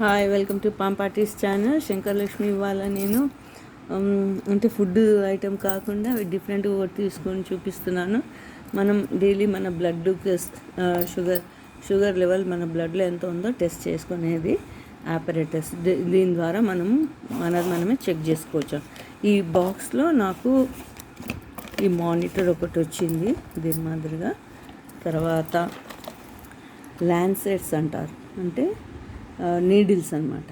Hi, welcome to పాంపార్టీస్ channel. Shankaralakshmi. ఇవాళ నేను అంటే ఫుడ్ ఐటెం కాకుండా డిఫరెంట్ ఒకటి తీసుకొని చూపిస్తున్నాను. మనం డైలీ మన బ్లడ్ షుగర్ లెవెల్ మన బ్లడ్లో ఎంత ఉందో టెస్ట్ చేసుకునేది ఆపరేటర్స్. దీని ద్వారా మనమే చెక్ చేసుకోవచ్చు. ఈ బాక్స్లో నాకు ఈ మానిటర్ ఒకటి వచ్చింది దీని మాదిరిగా. తర్వాత ల్యాన్సెట్స్ అంటారు, అంటే నీడిల్స్ అనమాట.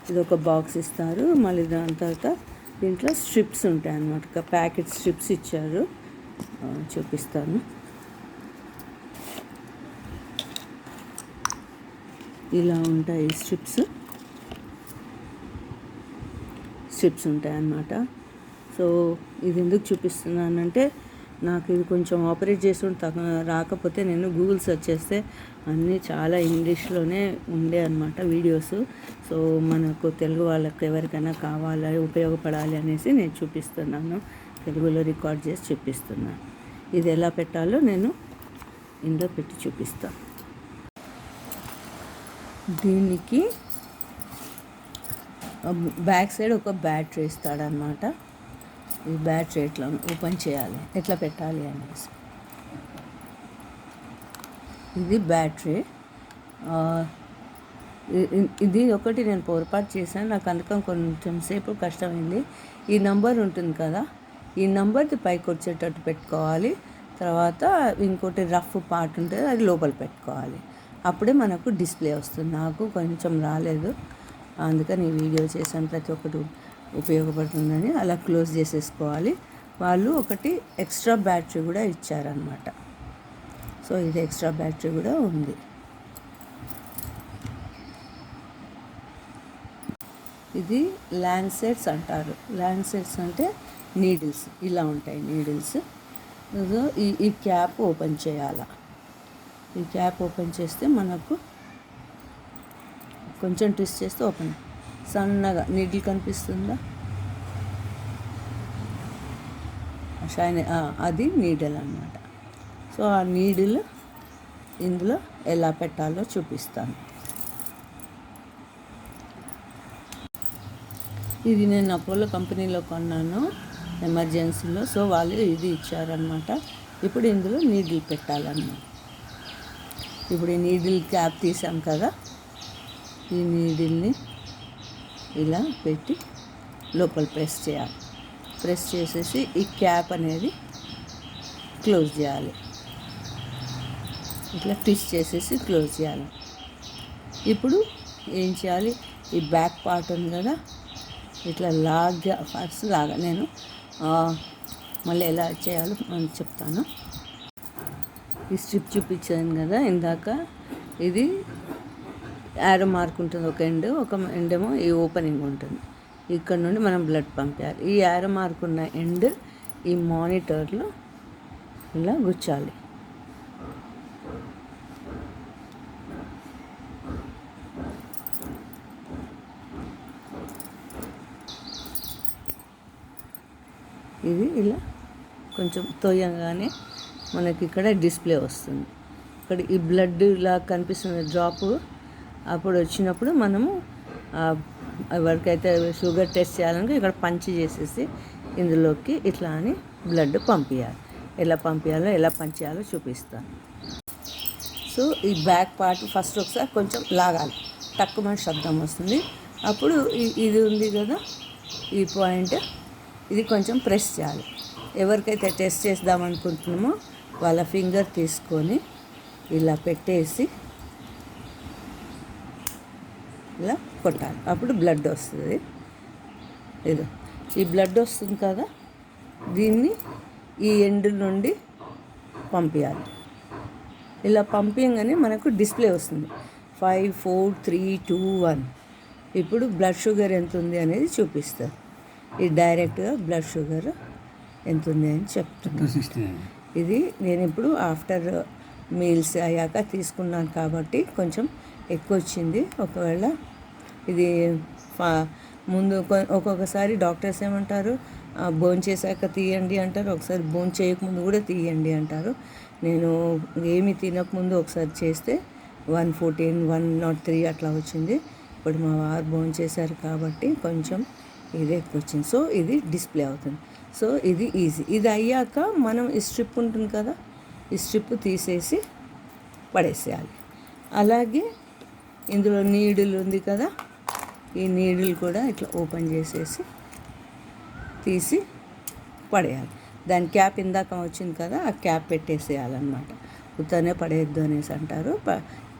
ఇది ఒక బాక్స్ ఇస్తారు. మళ్ళీ దాని తర్వాత దీంట్లో స్ట్రిప్స్ ఉంటాయి అన్నమాట. ప్యాకెట్ స్ట్రిప్స్ ఇచ్చారు, చూపిస్తాను. ఇలా ఉంటాయి స్ట్రిప్స్ ఉంటాయి అన్నమాట. సో ఇది ఎందుకు చూపిస్తున్నానంటే, నాకు ఇది కొంచెం ఆపరేట్ చేసి రాకపోతే నేను గూగుల్ సెర్చ్ చేస్తే అన్నీ చాలా ఇంగ్లీష్లోనే ఉండే అన్నమాట వీడియోస్. సో మనకు తెలుగు వాళ్ళకి ఎవరికైనా కావాలి, ఉపయోగపడాలి అనేసి నేను చూపిస్తున్నాను, తెలుగులో రికార్డ్ చేసి చూపిస్తున్నాను. ఇది ఎలా పెట్టాలో నేను ఇందులో పెట్టి చూపిస్తాను. దీనికి బ్యాక్ సైడ్ ఒక బ్యాటరీ ఇస్తాడనమాట. ఈ బ్యాటరీ ఎట్లా ఓపెన్ చేయాలి, ఎట్లా పెట్టాలి అనేసి. ఇది బ్యాటరీ. ఇది ఒకటి నేను పొరపాటు చేశాను, నాకు అందుకని కొంచెం సేపు కష్టమైంది. ఈ నంబర్ ఉంటుంది కదా, ఈ నంబర్ది పైకి వచ్చేటట్టు పెట్టుకోవాలి. తర్వాత ఇంకోటి రఫ్ పార్ట్ ఉంటుంది, అది లోపల పెట్టుకోవాలి. అప్పుడే మనకు డిస్ప్లే వస్తుంది. నాకు కొంచెం రాలేదు, అందుకని ఈ వీడియో చేశాను. ప్రతి ఒక్కటి ఉపయోగపడుతుందని అలా క్లోజ్ చేసేసుకోవాలి. వాళ్ళు ఒకటి ఎక్స్ట్రా బ్యాటరీ కూడా ఇచ్చారనమాట. సో ఇది ఎక్స్ట్రా బ్యాటరీ కూడా ఉంది. ఇది ల్యాన్సెట్స్ అంటారు. ల్యాన్సెట్స్ అంటే నీడిల్స్, ఇలా ఉంటాయి నీడిల్స్. ఈ క్యాప్ ఓపెన్ చేయాలి. ఈ క్యాప్ ఓపెన్ చేస్తే మనకు కొంచెం ట్విస్ట్ చేస్తే ఓపెన్, సన్నగా నీడిల్ కనిపిస్తుందా, షైన్, అది నీడిల్ అన్నమాట. సో ఆ నీడిల్ ఇందులో ఎలా పెట్టాలో చూపిస్తాను. ఇది నేను అపోలో కంపెనీలో కొన్నాను ఎమర్జెన్సీలో. సో వాళ్ళు ఇది ఇచ్చారనమాట. ఇప్పుడు ఇందులో నీడిల్ పెట్టాలన్నమాట. ఇప్పుడు ఈ నీడిల్ క్యాప్ తీసాం కదా, ఈ నీడిల్ని ఇలా పెట్టి లోపల ప్రెస్ చేయాలి. ప్రెస్ చేసేసి ఈ క్యాప్ అనేది క్లోజ్ చేయాలి. ఇట్లా ట్విస్ట్ చేసేసి క్లోజ్ చేయాలి. ఇప్పుడు ఏం చేయాలి, ఈ బ్యాక్ పార్ట్ ఉంది కదా, ఇట్లా లాగా ఫస్ట్ లాగా. నేను మళ్ళీ ఎలా చేయాలో నేను చెప్తాను. ఈ స్ట్రిప్ చూపించాను కదా ఇందాక, ఇది యారో మార్క్ ఉంటుంది ఒక ఎండ్ ఏమో ఈ ఓపెనింగ్ ఉంటుంది. ఇక్కడ నుండి మనం బ్లడ్ పంపించాలి. ఈ యారో మార్క్ ఉన్న ఎండ్ ఈ మానిటర్లో ఇలా గుచ్చాలి. ఇది ఇలా కొంచెం తోయగానే మనకి ఇక్కడ డిస్ప్లే వస్తుంది. ఇక్కడ ఈ బ్లడ్ ఇలా కనిపిస్తుంది డ్రాప్. అప్పుడు వచ్చినప్పుడు మనము ఎవరికైతే షుగర్ టెస్ట్ చేయాలనుకో ఇక్కడ పంచ్ చేసేసి ఇందులోకి ఇట్లా అని బ్లడ్ పంపించాలి. ఎలా పంపించాలో ఎలా పంచ్ చేయాలో చూపిస్తాను. సో ఈ బ్యాక్ పార్ట్ ఫస్ట్ ఒకసారి కొంచెం లాగాలి, తక్కువ శబ్దం వస్తుంది. అప్పుడు ఇది ఉంది కదా ఈ పాయింట్, ఇది కొంచెం ప్రెస్ చేయాలి. ఎవరికైతే టెస్ట్ చేద్దామనుకుంటున్నామో వాళ్ళ ఫింగర్ తీసుకొని ఇలా పెట్టేసి ఇలా కొట్టాలి. అప్పుడు బ్లడ్ వస్తుంది. ఇది ఈ బ్లడ్ వస్తుంది కదా, దీన్ని ఈ ఎండ్ నుండి పంపించాలి. ఇలా పంపించగానే మనకు డిస్ప్లే వస్తుంది 5 4 3 2 1. ఇప్పుడు బ్లడ్ షుగర్ ఎంత ఉంది అనేది చూపిస్తారు. ఇది డైరెక్ట్గా బ్లడ్ షుగర్ ఎంత ఉంది అని చెప్తున్నాను. ఇది నేను ఇప్పుడు ఆఫ్టర్ మీల్స్ అయ్యాక తీసుకున్నాను కాబట్టి కొంచెం ఎక్కువ వచ్చింది. ఒకవేళ ఇది ముందు ఒక్కొక్కసారి డాక్టర్స్ ఏమంటారు, భోజనం చేశాక తీయండి అంటారు, ఒకసారి భోజనం చేయకముందు కూడా తీయండి అంటారు. నేను ఏమి తినకముందు ఒకసారి చేస్తే 114 103 అట్లా వచ్చింది. ఇప్పుడు మా వారు భోంచేశారు కాబట్టి కొంచెం ఇది ఎక్కువ వచ్చింది. సో ఇది డిస్ప్లే అవుతుంది. సో ఇది ఈజీ. ఇది అయ్యాక మనం ఈ స్ట్రిప్ ఉంటుంది కదా, ఈ స్ట్రిప్ తీసేసి పడేసేయాలి. అలాగే ఇందులో నీడిల్ ఉంది కదా, ఈ నీడిల్ కూడా ఇట్లా ఓపెన్ చేసేసి తీసి పడేయాలి. దాని క్యాప్ ఇందాక వచ్చింది కదా, ఆ క్యాప్ పెట్టేసేయాలన్నమాట. ఉత్తనే పడేయద్దు అనేసి అంటారు.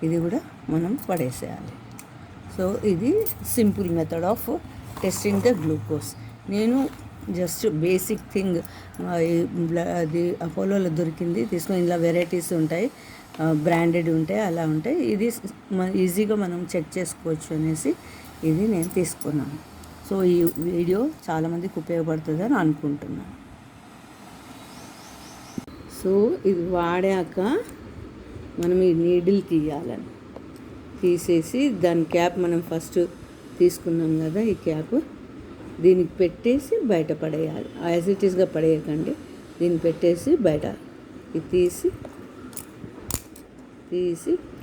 ఇది కూడా మనం పడేసేయాలి. సో ఇది simple method of testing the glucose. నేను జస్ట్ బేసిక్ థింగ్ అది అపోలోలో దొరికింది తీసుకొని, ఇలా వెరైటీస్ ఉంటాయి, బ్రాండెడ్ ఉంటాయి, అలా ఉంటాయి. ఇది ఈజీగా మనం చెక్ చేసుకోవచ్చు అనేసి ఇది నేను తీసుకున్నాను. సో ఈ వీడియో చాలామందికి ఉపయోగపడుతుందని అనుకుంటున్నాను. సో ఇది వాడాక మనం ఈ నీడిల్ తీసేసి దాని క్యాప్ మనం ఫస్ట్ తీసుకున్నాం కదా, ఈ క్యాప్ దీనికి పెట్టేసి బయట పడేయాలి. యాజ్ ఇట్ ఈస్గా పడేయకండి, దీన్ని పెట్టేసి బయట ఇది తీసి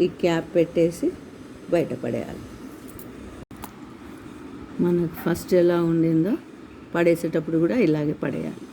ఈ క్యాప్ పెట్టేసి బయట పడేయాలి. మనకు ఫస్ట్ ఎలా ఉండిందో పడేసేటప్పుడు కూడా ఇలాగే పడేయాలి.